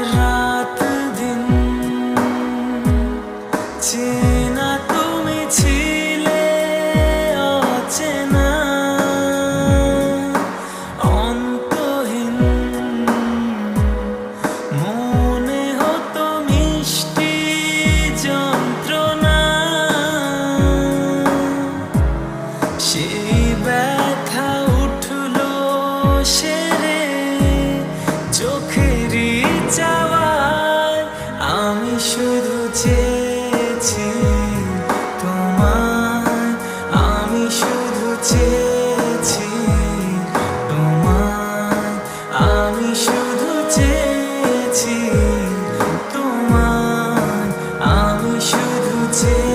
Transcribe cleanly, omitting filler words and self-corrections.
রাত দিন চেনা তুমি ছিলে অচেনা অন্তহীন মনে হতো মিষ্টি যন্ত্রণা সেই ব্যথা উঠলো সেরে চোখেরই চাওয়ায় আমি শুধু চেয়েছি তোমায় আমি শুধু চেয়েছি তোমায় আমি শুধু চেয়েছি তোমায় আমি শুধু চেয়েছি